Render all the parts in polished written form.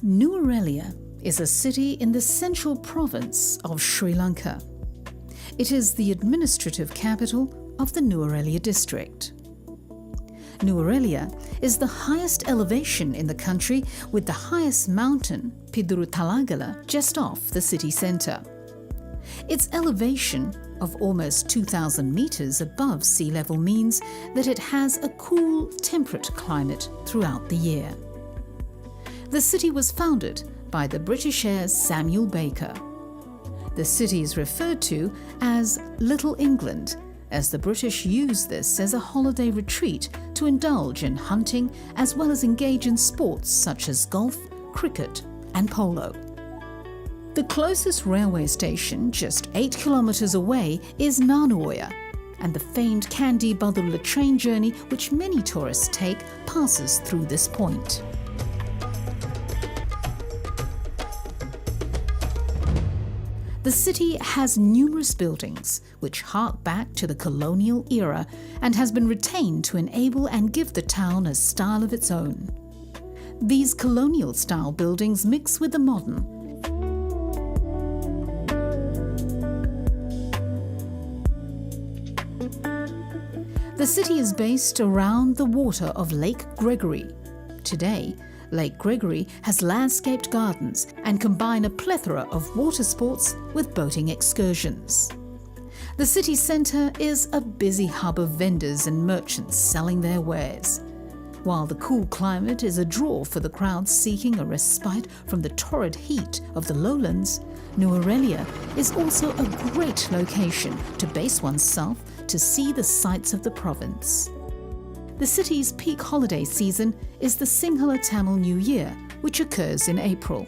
Nuwara Eliya is a city in the central province of Sri Lanka. It is the administrative capital of the Nuwara Eliya district. Nuwara Eliya is the highest elevation in the country, with the highest mountain, Talagala, just off the city centre. Its elevation of almost 2,000 metres above sea level means that it has a cool, temperate climate throughout the year. The city was founded by the British heir Samuel Baker. The city is referred to as Little England, as the British used this as a holiday retreat to indulge in hunting as well as engage in sports such as golf, cricket and polo. The closest railway station, just 8 kilometres away, is Nanuoya, and the famed Kandy Badulla train journey, which many tourists take, passes through this point. The city has numerous buildings which hark back to the colonial era and has been retained to enable and give the town a style of its own. These colonial-style buildings mix with the modern. The city is based around the water of Lake Gregory. Today, Lake Gregory has landscaped gardens and combine a plethora of water sports with boating excursions. The city centre is a busy hub of vendors and merchants selling their wares. While the cool climate is a draw for the crowds seeking a respite from the torrid heat of the lowlands, Nuwara Eliya is also a great location to base oneself to see the sights of the province. The city's peak holiday season is the Sinhala Tamil New Year, which occurs in April.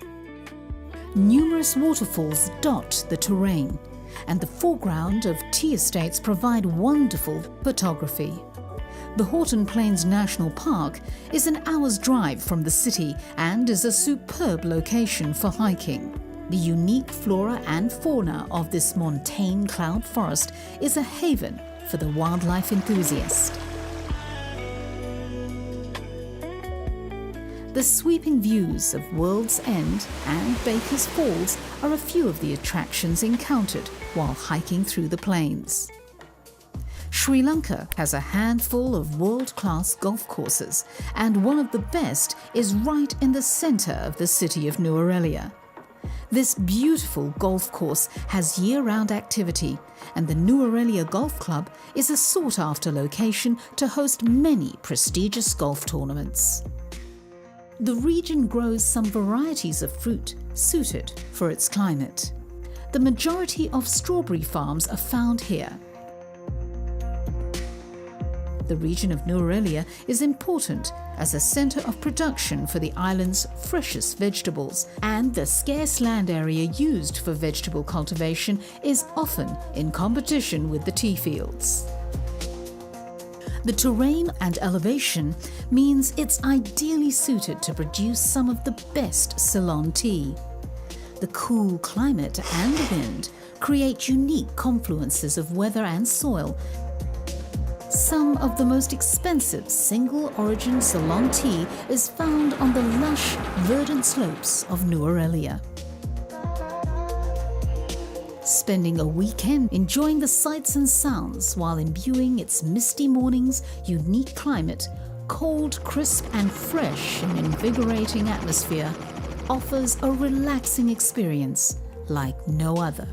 Numerous waterfalls dot the terrain, and the foreground of tea estates provide wonderful photography. The Houghton Plains National Park is an hour's drive from the city and is a superb location for hiking. The unique flora and fauna of this montane cloud forest is a haven for the wildlife enthusiast. The sweeping views of World's End and Baker's Falls are a few of the attractions encountered while hiking through the plains. Sri Lanka has a handful of world-class golf courses, and one of the best is right in the centre of the city of Nuwara Eliya. This beautiful golf course has year-round activity, and the Nuwara Eliya Golf Club is a sought-after location to host many prestigious golf tournaments. The region grows some varieties of fruit suited for its climate. The majority of strawberry farms are found here. The region of Nuwara Eliya is important as a centre of production for the island's freshest vegetables, and the scarce land area used for vegetable cultivation is often in competition with the tea fields. The terrain and elevation means it's ideally suited to produce some of the best Ceylon tea. The cool climate and the wind create unique confluences of weather and soil. Some of the most expensive single-origin Ceylon tea is found on the lush, verdant slopes of Nuwara Eliya. Spending a weekend enjoying the sights and sounds while imbuing its misty mornings' unique climate, cold, crisp and fresh and invigorating atmosphere offers a relaxing experience like no other.